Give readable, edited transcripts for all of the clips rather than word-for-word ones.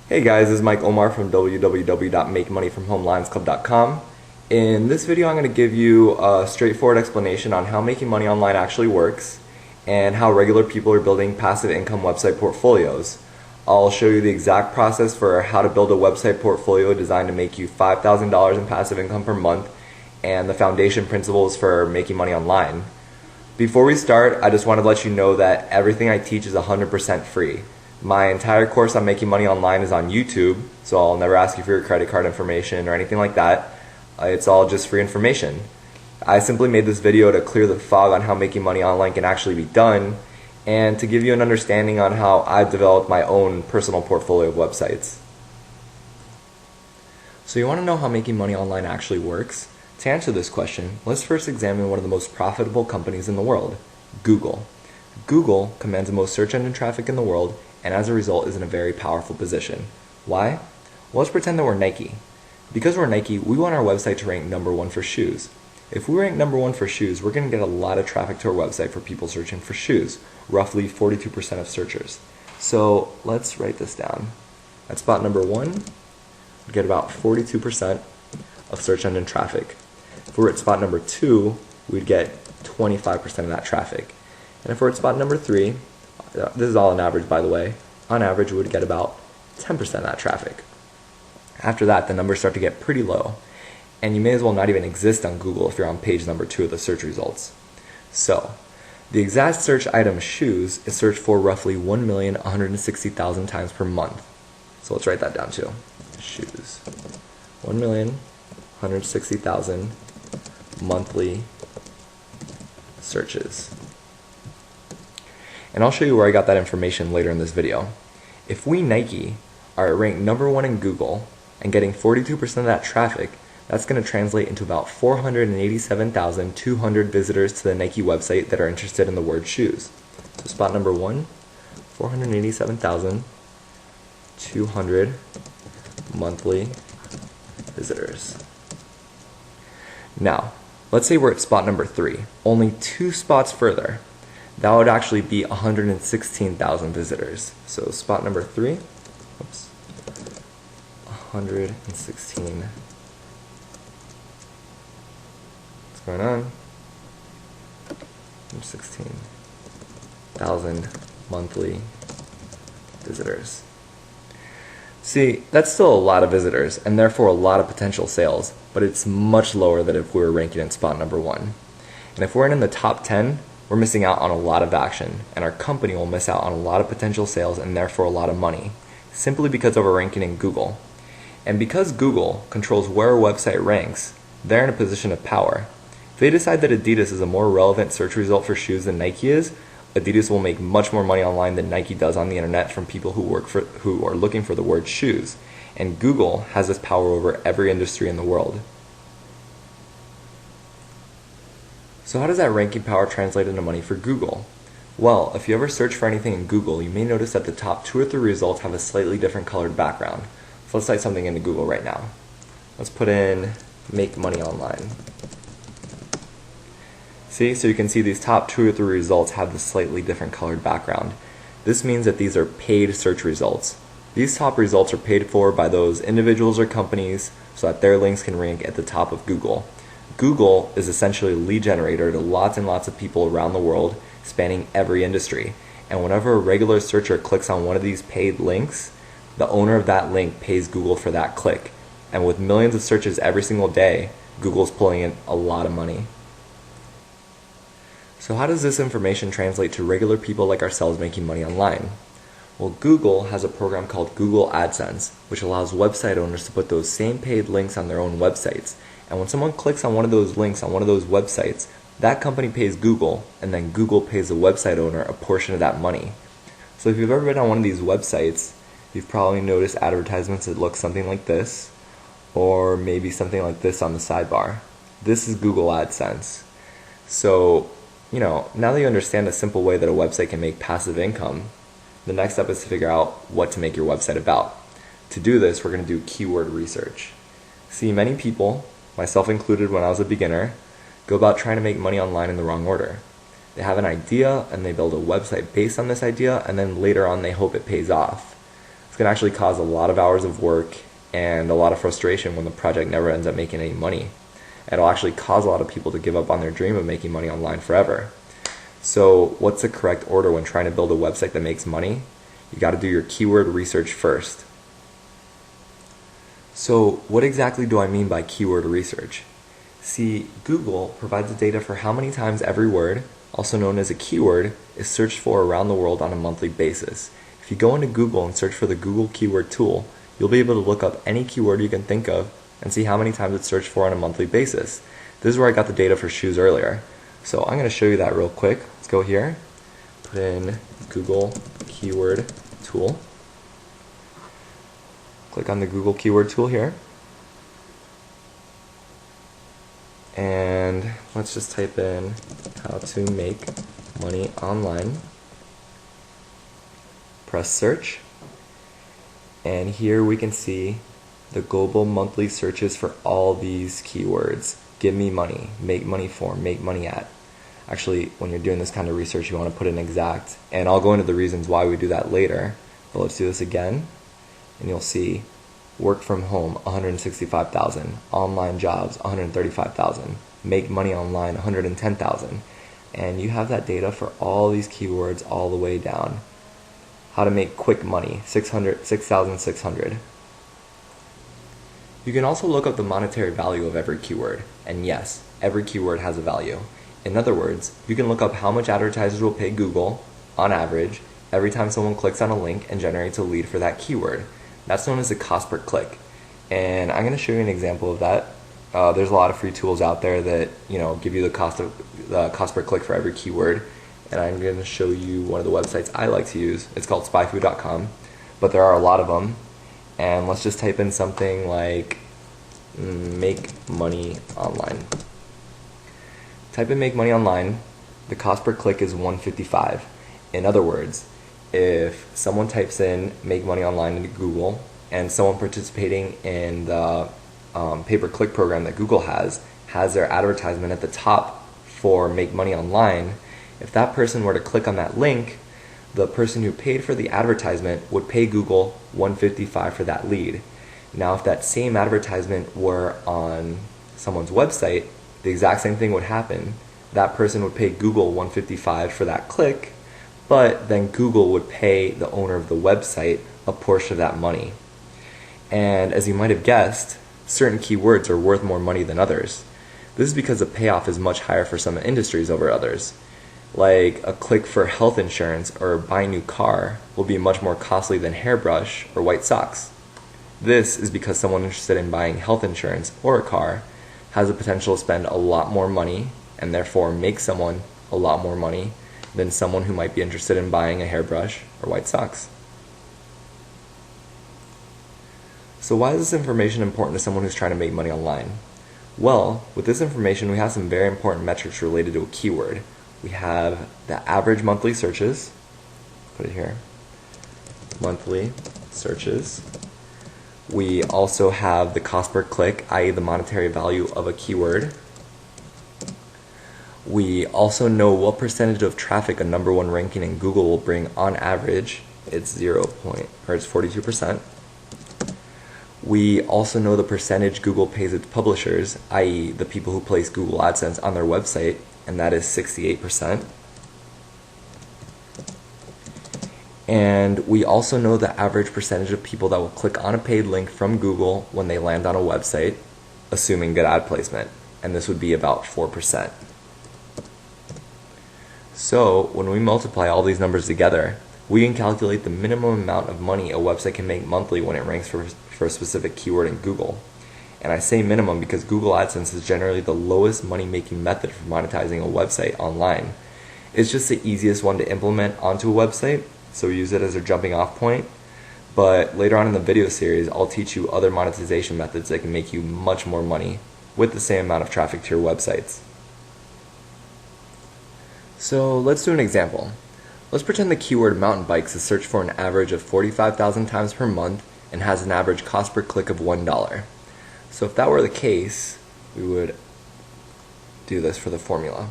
Hey guys, this is Mike Omar from www.makemoneyfromhomelionsclub.com. In this video I'm going to give you a straightforward explanation on how making money online actually works and how regular people are building passive income website portfolios. I'll show you the exact process for how to build a website portfolio designed to make you $5,000 in passive income per month and the foundation principles for making money online. Before we start, I just want to let you know that everything I teach is 100% free. My entire course on making money online is on YouTube, so I'll never ask you for your credit card information or anything like that. It's all just free information. I simply made this video to clear the fog on how making money online can actually be done and to give you an understanding on how I've developed my own personal portfolio of websites. So you want to know how making money online actually works? To answer this question, let's first examine one of the most profitable companies in the world, Google. Google commands the most search engine traffic in the world and as a result is in a very powerful position. Why? Well, let's pretend that we're Nike. Because we're Nike, we want our website to rank number one for shoes. If we rank number one for shoes, we're going to get a lot of traffic to our website for people searching for shoes, roughly 42% of searchers. So let's write this down. At spot number one, we get about 42% of search engine traffic. If we're at spot number two, we'd get 25% of that traffic. And if we're at spot number three, this is all on average by the way, on average we would get about 10% of that traffic. After that, the numbers start to get pretty low, and you may as well not even exist on Google if you're on page number 2 of the search results. So, the exact search item shoes is searched for roughly 1,160,000 times per month. So let's write that down too. Shoes. 1,160,000 monthly searches. And I'll show you where I got that information later in this video. If we Nike are ranked number one in Google and getting 42% of that traffic, that's going to translate into about 487,200 visitors to the Nike website that are interested in the word shoes. So spot number one, 487,200 monthly visitors. Now, let's say we're at spot number 3, only 2 spots further. That would actually be 116,000 visitors. So spot number 3, 116. What's going on? 116,000 monthly visitors. See, that's still a lot of visitors and therefore a lot of potential sales, but it's much lower than if we were ranking in spot number 1. And if we're in the top 10, we're missing out on a lot of action, and our company will miss out on a lot of potential sales and therefore a lot of money, simply because of our ranking in Google. And because Google controls where a website ranks, they're in a position of power. If they decide that Adidas is a more relevant search result for shoes than Nike is, Adidas will make much more money online than Nike does on the internet from people who are looking for the word shoes. And Google has this power over every industry in the world. So how does that ranking power translate into money for Google? Well, if you ever search for anything in Google, you may notice that the top 2 or 3 results have a slightly different colored background. So let's type something into Google right now. Let's put in make money online. See, so you can see these top 2 or 3 results have the slightly different colored background. This means that these are paid search results. These top results are paid for by those individuals or companies so that their links can rank at the top of Google. Google is essentially a lead generator to lots and lots of people around the world, spanning every industry. And whenever a regular searcher clicks on one of these paid links, the owner of that link pays Google for that click. And with millions of searches every single day, Google's pulling in a lot of money. So how does this information translate to regular people like ourselves making money online? Well, Google has a program called Google AdSense, which allows website owners to put those same paid links on their own websites. And when someone clicks on one of those links on one of those websites, that company pays Google, and then Google pays the website owner a portion of that money. So if you've ever been on one of these websites, you've probably noticed advertisements that look something like this, or maybe something like this on the sidebar. This is Google AdSense. So, now that you understand the simple way that a website can make passive income, the next step is to figure out what to make your website about. To do this, we're going to do keyword research. See, many people, myself included when I was a beginner, go about trying to make money online in the wrong order. They have an idea and they build a website based on this idea, and then later on they hope it pays off. It's going to actually cause a lot of hours of work and a lot of frustration when the project never ends up making any money. It'll actually cause a lot of people to give up on their dream of making money online forever. So what's the correct order when trying to build a website that makes money? You got to do your keyword research first. So what exactly do I mean by keyword research? See, Google provides the data for how many times every word, also known as a keyword, is searched for around the world on a monthly basis. If you go into Google and search for the Google Keyword Tool, you'll be able to look up any keyword you can think of and see how many times it's searched for on a monthly basis. This is where I got the data for shoes earlier. So I'm going to show you that real quick. Let's go here, put in Google Keyword Tool. Click on the Google Keyword Tool here. And let's just type in how to make money online. Press search. And here we can see the global monthly searches for all these keywords. Give me money, make money for, make money at. Actually, when you're doing this kind of research, you want to put in exact. And I'll go into the reasons why we do that later. But let's do this again. And you'll see work from home, 165,000. Online jobs, 135,000. Make money online, 110,000. And you have that data for all these keywords all the way down. How to make quick money, 6,600. You can also look up the monetary value of every keyword. And yes, every keyword has a value. In other words, you can look up how much advertisers will pay Google, on average, every time someone clicks on a link and generates a lead for that keyword. That's known as the cost per click. And I'm going to show you an example of that. There's a lot of free tools out there that give you the cost per click for every keyword. And I'm going to show you one of the websites I like to use. It's called spyfood.com, but there are a lot of them. And let's just type in something like make money online. Type in make money online. The cost per click is $1.55. In other words, if someone types in make money online into Google and someone participating in the pay-per-click program that Google has their advertisement at the top for make money online, if that person were to click on that link, the person who paid for the advertisement would pay Google $1.55 for that lead. Now, if that same advertisement were on someone's website, the exact same thing would happen. That person would pay Google $1.55 for that click, but then Google would pay the owner of the website a portion of that money. And as you might have guessed, certain keywords are worth more money than others. This is because the payoff is much higher for some industries over others. Like a click for health insurance or buy a new car will be much more costly than hairbrush or white socks. This is because someone interested in buying health insurance or a car has the potential to spend a lot more money and therefore make someone a lot more money than someone who might be interested in buying a hairbrush or white socks. So why is this information important to someone who's trying to make money online? Well, with this information we have some very important metrics related to a keyword. We have the average monthly searches, put it here, monthly searches. We also have the cost per click, i.e. the monetary value of a keyword. We also know what percentage of traffic a number one ranking in Google will bring on average. It's 42%. We also know the percentage Google pays its publishers, i.e. the people who place Google AdSense on their website, and that is 68%. And we also know the average percentage of people that will click on a paid link from Google when they land on a website, assuming good ad placement, and this would be about 4%. So when we multiply all these numbers together, we can calculate the minimum amount of money a website can make monthly when it ranks for a specific keyword in Google. And I say minimum because Google AdSense is generally the lowest money-making method for monetizing a website online. It's just the easiest one to implement onto a website, so we use it as a jumping off point. But later on in the video series, I'll teach you other monetization methods that can make you much more money with the same amount of traffic to your websites. So let's do an example. Let's pretend the keyword mountain bikes is searched for an average of 45,000 times per month and has an average cost per click of $1. So if that were the case, we would do this for the formula.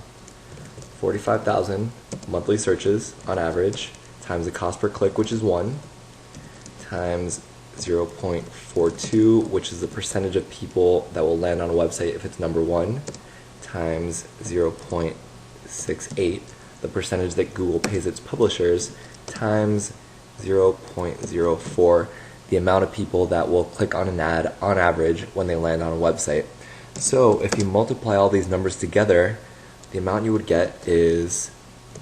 45,000 monthly searches on average times the cost per click, which is 1, times 0.42, which is the percentage of people that will land on a website if it's number 1, times 0.68, the percentage that Google pays its publishers, times 0.04, the amount of people that will click on an ad on average when they land on a website. So if you multiply all these numbers together, the amount you would get is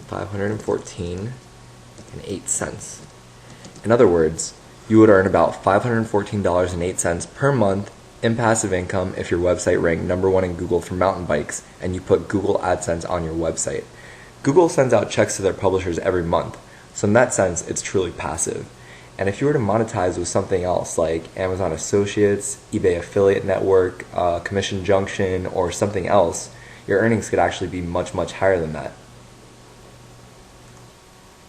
514.08. In other words, you would earn about $514.08 per month in passive income if your website ranked number 1 in Google for mountain bikes and you put Google AdSense on your website. Google sends out checks to their publishers every month, so in that sense, it's truly passive. And if you were to monetize with something else like Amazon Associates, eBay Affiliate Network, Commission Junction, or something else, your earnings could actually be much, much higher than that.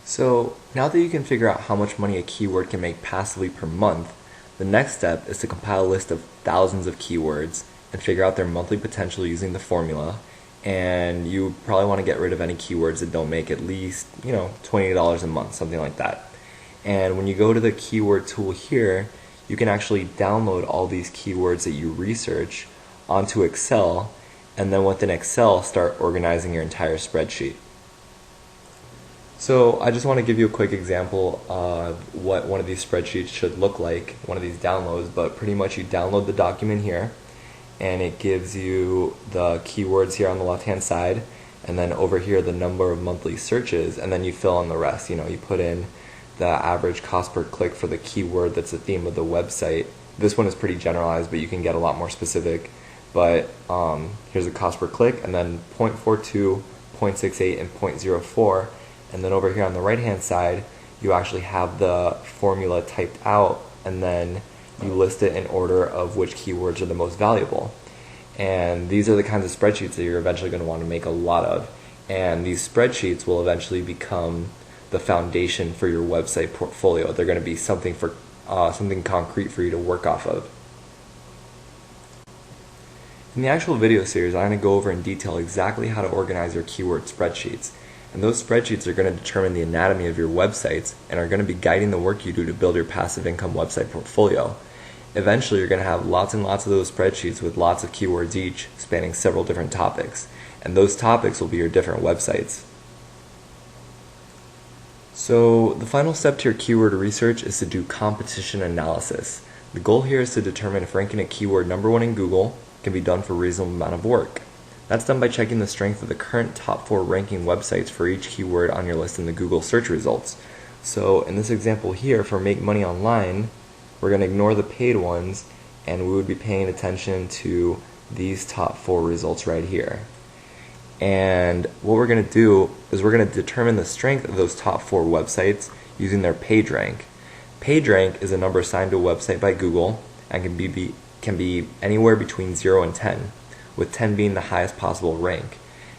So now that you can figure out how much money a keyword can make passively per month, the next step is to compile a list of thousands of keywords and figure out their monthly potential using the formula. And you probably want to get rid of any keywords that don't make at least, $20 a month, something like that. And when you go to the keyword tool here, you can actually download all these keywords that you research onto Excel, and then within Excel start organizing your entire spreadsheet. So I just want to give you a quick example of what one of these spreadsheets should look like, one of these downloads, but pretty much you download the document here, and it gives you the keywords here on the left hand side, and then over here the number of monthly searches, and then you fill in the rest. You put in the average cost per click for the keyword that's the theme of the website. This one is pretty generalized, but you can get a lot more specific. But here's the cost per click, and then 0.42, 0.68, and 0.04. And then over here on the right hand side, you actually have the formula typed out, and then you list it in order of which keywords are the most valuable. And these are the kinds of spreadsheets that you're eventually going to want to make a lot of. And these spreadsheets will eventually become the foundation for your website portfolio. They're going to be something concrete for you to work off of. In the actual video series, I'm going to go over in detail exactly how to organize your keyword spreadsheets. And those spreadsheets are going to determine the anatomy of your websites and are going to be guiding the work you do to build your passive income website portfolio. Eventually, you're going to have lots and lots of those spreadsheets with lots of keywords each, spanning several different topics. And those topics will be your different websites. So the final step to your keyword research is to do competition analysis. The goal here is to determine if ranking a keyword number 1 in Google can be done for a reasonable amount of work. That's done by checking the strength of the current top 4 ranking websites for each keyword on your list in the Google search results. So in this example here for Make Money Online, we're going to ignore the paid ones, and we would be paying attention to these top 4 results right here. And what we're going to do is we're going to determine the strength of those top 4 websites using their page rank. Page rank is a number assigned to a website by Google and can be anywhere between 0 and 10, with 10 being the highest possible rank.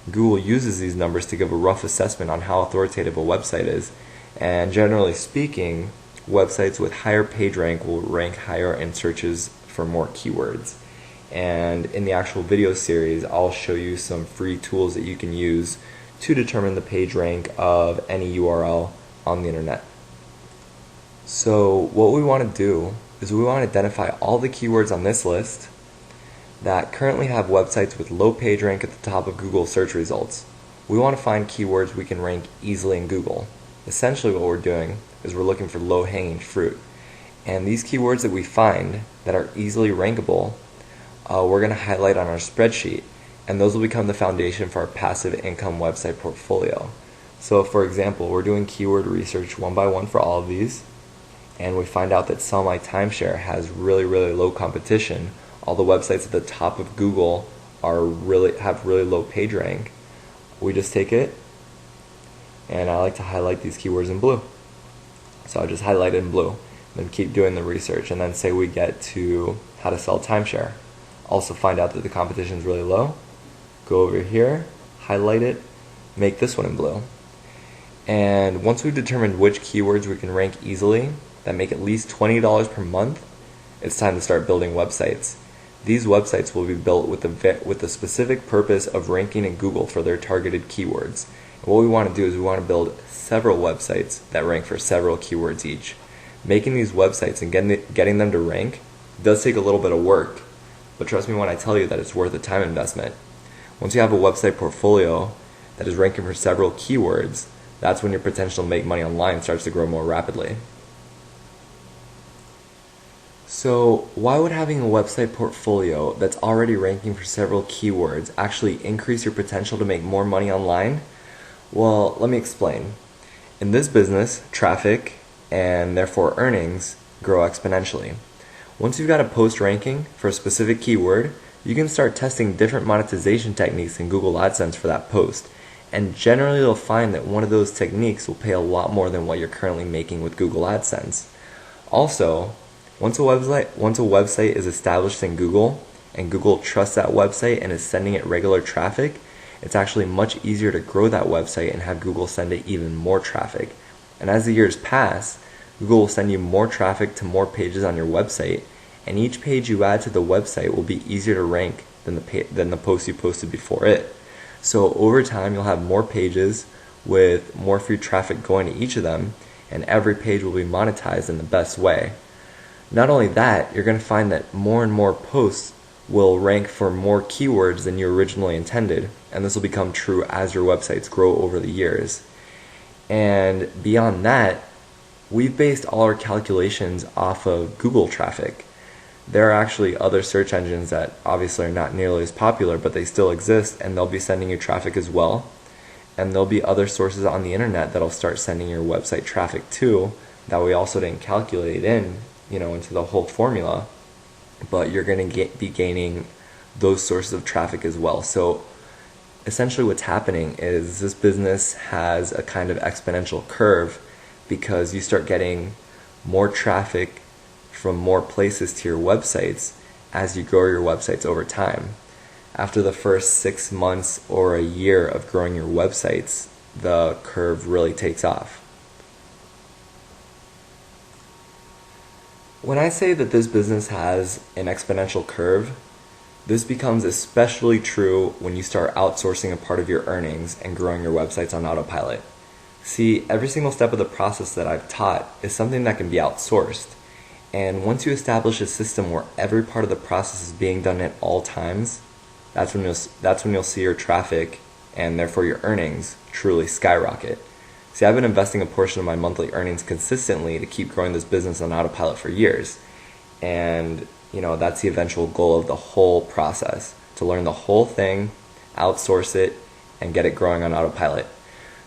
Google uses these numbers to give a rough assessment on how authoritative a website is, and generally speaking, websites with higher page rank will rank higher in searches for more keywords. And in the actual video series, I'll show you some free tools that you can use to determine the page rank of any URL on the internet. So what we want to do is we want to identify all the keywords on this list that currently have websites with low page rank at the top of Google search results. We want to find keywords we can rank easily in Google. Essentially what we're doing is we're looking for low-hanging fruit. And these keywords that we find that are easily rankable, we're going to highlight on our spreadsheet, and those will become the foundation for our passive income website portfolio. So for example, we're doing keyword research one by one for all of these, and we find out that Sell My Timeshare has really, really low competition. All the websites at the top of Google have really low page rank. We just take it, and I like to highlight these keywords in blue. So I just highlight it in blue, then keep doing the research, and then say we get to how to sell timeshare. Also find out that the competition is really low. Go over here, highlight it, make this one in blue. And once we've determined which keywords we can rank easily that make at least $20 per month, it's time to start building websites. These websites will be built with the specific purpose of ranking in Google for their targeted keywords. And what we want to do is we want to build several websites that rank for several keywords each. Making these websites and getting them to rank does take a little bit of work, but trust me when I tell you that it's worth a time investment. Once you have a website portfolio that is ranking for several keywords, that's when your potential to make money online starts to grow more rapidly. So, why would having a website portfolio that's already ranking for several keywords actually increase your potential to make more money online? Well, let me explain. In this business, traffic, and therefore earnings, grow exponentially. Once you've got a post ranking for a specific keyword, you can start testing different monetization techniques in Google AdSense for that post. And generally you'll find that one of those techniques will pay a lot more than what you're currently making with Google AdSense. Also, once a website is established in Google, and Google trusts that website and is sending it regular traffic, it's actually much easier to grow that website and have Google send it even more traffic. And as the years pass, Google will send you more traffic to more pages on your website, and each page you add to the website will be easier to rank than the post you posted before it. So over time, you'll have more pages with more free traffic going to each of them, and every page will be monetized in the best way. Not only that, you're going to find that more and more posts will rank for more keywords than you originally intended, and this will become true as your websites grow over the years. And beyond that, we've based all our calculations off of Google traffic. There are actually other search engines that obviously are not nearly as popular, but they still exist, and they'll be sending you traffic as well. And there'll be other sources on the internet that'll start sending your website traffic too, that we also didn't calculate into the whole formula. But you're going to be gaining those sources of traffic as well. So essentially what's happening is this business has a kind of exponential curve, because you start getting more traffic from more places to your websites as you grow your websites over time. After the first 6 months or a year of growing your websites, the curve really takes off. When I say that this business has an exponential curve, this becomes especially true when you start outsourcing a part of your earnings and growing your websites on autopilot. See, every single step of the process that I've taught is something that can be outsourced. And once you establish a system where every part of the process is being done at all times, that's when you'll see your traffic and therefore your earnings truly skyrocket. See, I've been investing a portion of my monthly earnings consistently to keep growing this business on autopilot for years. And, that's the eventual goal of the whole process, to learn the whole thing, outsource it, and get it growing on autopilot.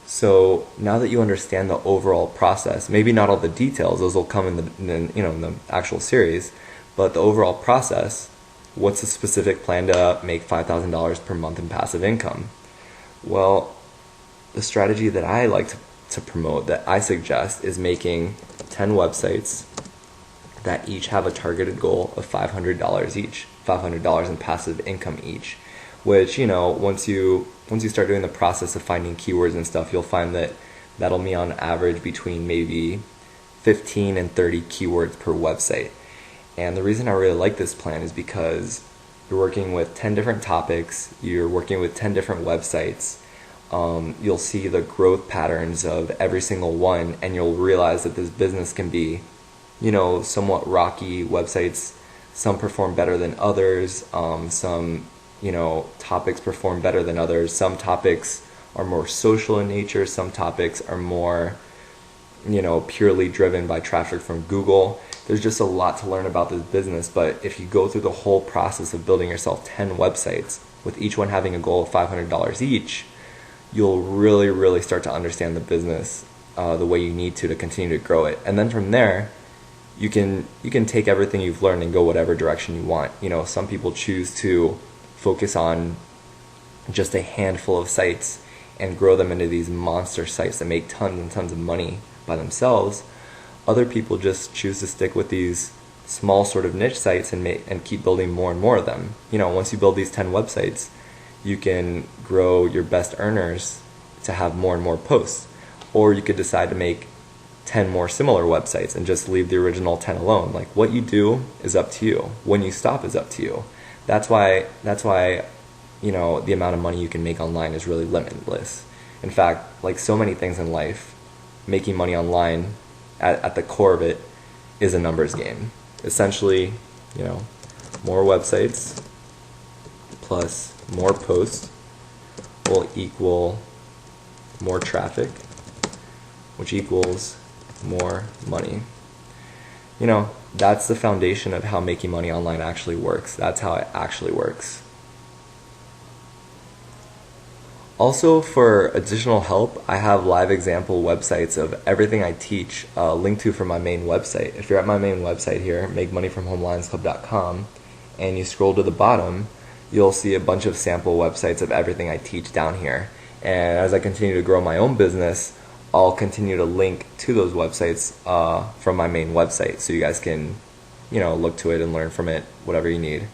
So now that you understand the overall process, maybe not all the details, those will come in the actual series, but the overall process, what's the specific plan to make $5,000 per month in passive income? Well, the strategy that I like to promote, that I suggest, is making 10 websites that each have a targeted goal of $500 each, $500 in passive income each, which, once you start doing the process of finding keywords and stuff, you'll find that that'll be on average between maybe 15 and 30 keywords per website. And the reason I really like this plan is because you're working with 10 different topics, you're working with 10 different websites, you'll see the growth patterns of every single one, and you'll realize that this business can be, somewhat rocky. Websites, some perform better than others, some topics perform better than others. Some topics are more social in nature. Some topics are more, purely driven by traffic from Google. There's just a lot to learn about this business, but if you go through the whole process of building yourself 10 websites, with each one having a goal of $500 each, you'll really, really start to understand the business the way you need to continue to grow it. And then from there, you can take everything you've learned and go whatever direction you want. Some people choose to focus on just a handful of sites and grow them into these monster sites that make tons and tons of money by themselves. Other people just choose to stick with these small sort of niche sites and keep building more and more of them. Once you build these 10 websites, you can grow your best earners to have more and more posts. Or you could decide to make 10 more similar websites and just leave the original 10 alone. Like, what you do is up to you. When you stop is up to you. That's why the amount of money you can make online is really limitless. In fact, like so many things in life, making money online, at the core of it, is a numbers game. Essentially, more websites plus more posts will equal more traffic, which equals more money. That's the foundation of how making money online actually works. That's how it actually works. Also, for additional help, I have live example websites of everything I teach linked to from my main website. If you're at my main website here, makemoneyfromhomelionsclub.com, and you scroll to the bottom, you'll see a bunch of sample websites of everything I teach down here. And as I continue to grow my own business, I'll continue to link to those websites from my main website, so you guys can, look to it and learn from it, whatever you need.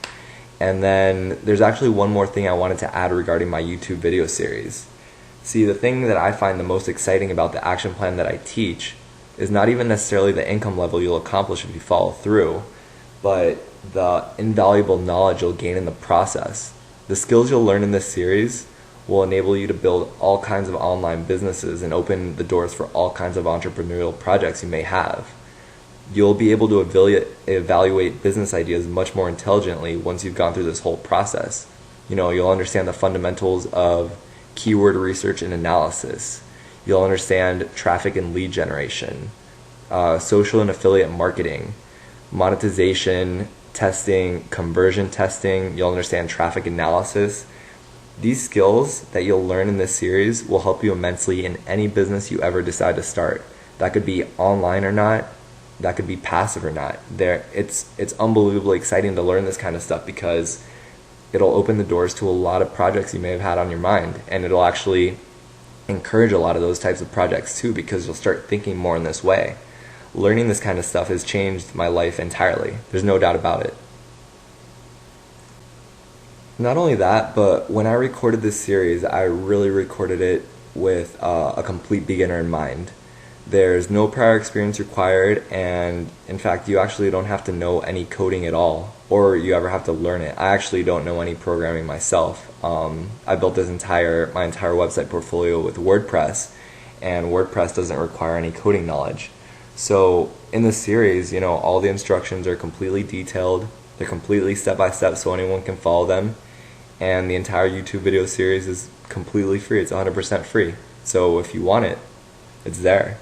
And then there's actually one more thing I wanted to add regarding my YouTube video series. See, the thing that I find the most exciting about the action plan that I teach is not even necessarily the income level you'll accomplish if you follow through, but the invaluable knowledge you'll gain in the process. The skills you'll learn in this series will enable you to build all kinds of online businesses and open the doors for all kinds of entrepreneurial projects you may have. You'll be able to evaluate business ideas much more intelligently once you've gone through this whole process. You'll understand the fundamentals of keyword research and analysis. You'll understand traffic and lead generation, social and affiliate marketing, monetization, testing, conversion testing. You'll understand traffic analysis. These skills that you'll learn in this series will help you immensely in any business you ever decide to start. That could be online or not. That could be passive or not. It's unbelievably exciting to learn this kind of stuff because it'll open the doors to a lot of projects you may have had on your mind, and it'll actually encourage a lot of those types of projects too, because you'll start thinking more in this way. Learning this kind of stuff has changed my life entirely. There's no doubt about it. Not only that, but when I recorded this series, I really recorded it with a complete beginner in mind. There's no prior experience required, and in fact, you actually don't have to know any coding at all, or you ever have to learn it. I actually don't know any programming myself. I built my entire website portfolio with WordPress, and WordPress doesn't require any coding knowledge. So in this series, all the instructions are completely detailed. They're completely step-by-step, so anyone can follow them. And the entire YouTube video series is completely free. It's 100% free. So if you want it, it's there.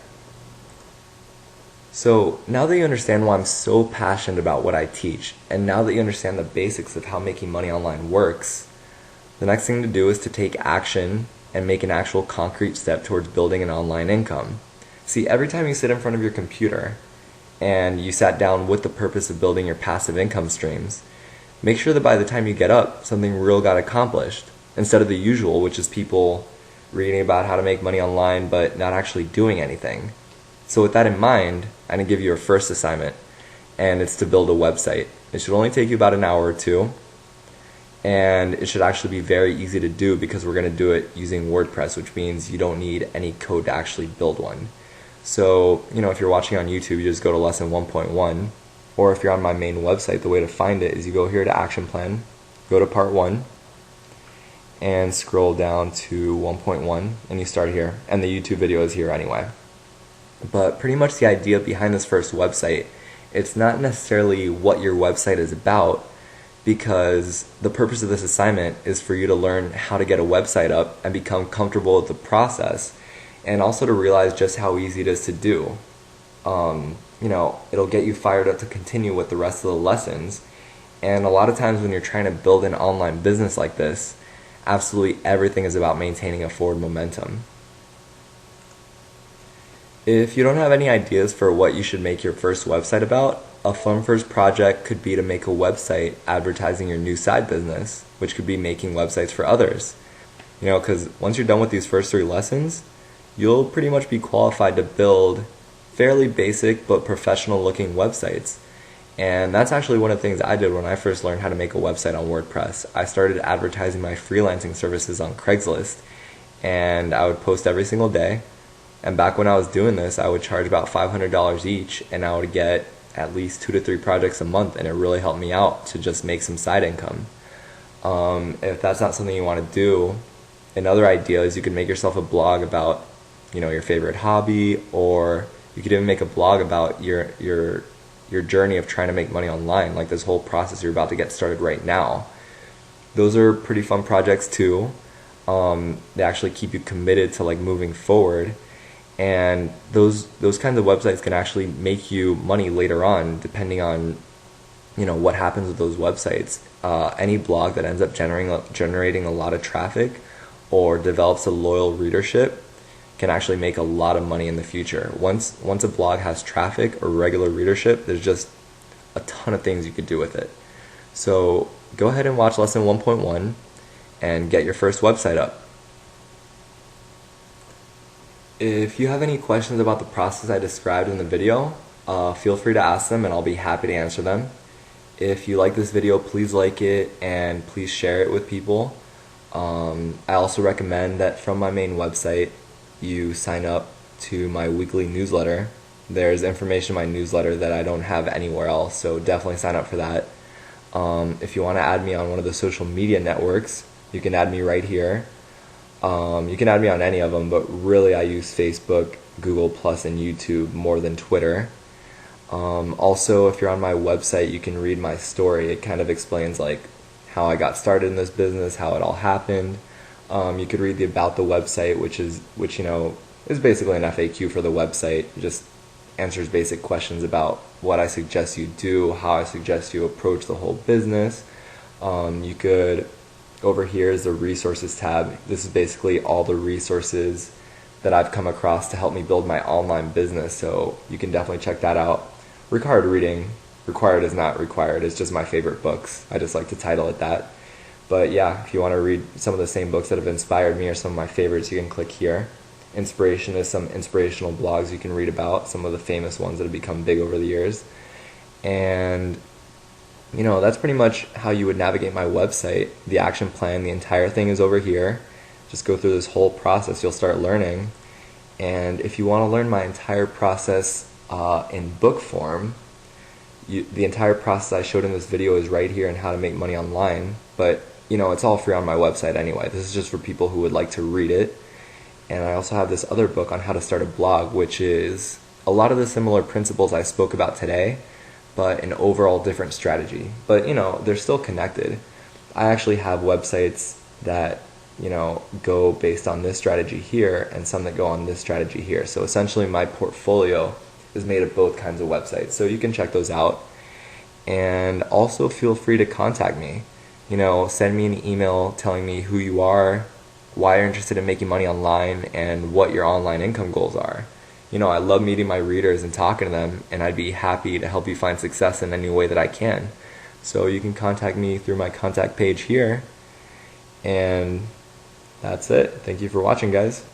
So now that you understand why I'm so passionate about what I teach, and now that you understand the basics of how making money online works, the next thing to do is to take action and make an actual concrete step towards building an online income. See, every time you sit in front of your computer and you sat down with the purpose of building your passive income streams, make sure that by the time you get up, something real got accomplished, instead of the usual, which is people reading about how to make money online but not actually doing anything. So with that in mind, I'm going to give you your first assignment, and it's to build a website. It should only take you about an hour or two, and it should actually be very easy to do because we're going to do it using WordPress, which means you don't need any code to actually build one. So, if you're watching on YouTube, you just go to lesson 1.1, or if you're on my main website, the way to find it is you go here to Action Plan, go to Part 1, and scroll down to 1.1, and you start here, and the YouTube video is here anyway. But pretty much the idea behind this first website, it's not necessarily what your website is about, because the purpose of this assignment is for you to learn how to get a website up and become comfortable with the process, and also to realize just how easy it is to do. It'll get you fired up to continue with the rest of the lessons. And a lot of times when you're trying to build an online business like this, absolutely everything is about maintaining a forward momentum. If you don't have any ideas for what you should make your first website about, a fun first project could be to make a website advertising your new side business, which could be making websites for others. Because once you're done with these first 3 lessons, you'll pretty much be qualified to build fairly basic but professional looking websites. And that's actually one of the things I did when I first learned how to make a website on WordPress. I started advertising my freelancing services on Craigslist, and I would post every single day. And back when I was doing this, I would charge about $500 each, and I would get at least 2 to 3 projects a month, and it really helped me out to just make some side income. If that's not something you want to do, another idea is you could make yourself a blog about, your favorite hobby, or you could even make a blog about your your journey of trying to make money online, like this whole process you're about to get started right now. Those are pretty fun projects too. They actually keep you committed to like moving forward, and those kinds of websites can actually make you money later on, depending on what happens with those websites. Any blog that ends up generating a lot of traffic or develops a loyal readership can actually make a lot of money in the future. Once a blog has traffic or regular readership, there's just a ton of things you could do with it. So go ahead and watch lesson 1.1 and get your first website up. If you have any questions about the process I described in the video, feel free to ask them and I'll be happy to answer them. If you like this video, please like it and please share it with people. I also recommend that from my main website, you sign up to my weekly newsletter. There's information in my newsletter that I don't have anywhere else, so definitely sign up for that. If you want to add me on one of the social media networks, you can add me right here. You can add me on any of them, but really I use Facebook, Google+, and YouTube more than Twitter. Also, if you're on my website, you can read my story. It kind of explains like how I got started in this business, how it all happened. You could read the about the website, which is basically an FAQ for the website. It just answers basic questions about what I suggest you do, how I suggest you approach the whole business. You could, over here is the resources tab. This is basically all the resources that I've come across to help me build my online business, so you can definitely check that out. Required reading. Required is not required. It's just my favorite books. I just like to title it that. But yeah, if you want to read some of the same books that have inspired me or some of my favorites, you can click here. Inspiration is some inspirational blogs you can read about, some of the famous ones that have become big over the years. And that's pretty much how you would navigate my website. The action plan, the entire thing is over here. Just go through this whole process. You'll start learning. And if you want to learn my entire process in book form, the entire process I showed in this video is right here on how to make money online. But it's all free on my website anyway. This is just for people who would like to read it. And I also have this other book on how to start a blog, which is a lot of the similar principles I spoke about today, but an overall different strategy. But they're still connected. I actually have websites that go based on this strategy here and some that go on this strategy here. So essentially my portfolio is made of both kinds of websites. So you can check those out. And also feel free to contact me. Send me an email telling me who you are, why you're interested in making money online, and what your online income goals are. I love meeting my readers and talking to them, and I'd be happy to help you find success in any way that I can. So you can contact me through my contact page here. And that's it. Thank you for watching, guys.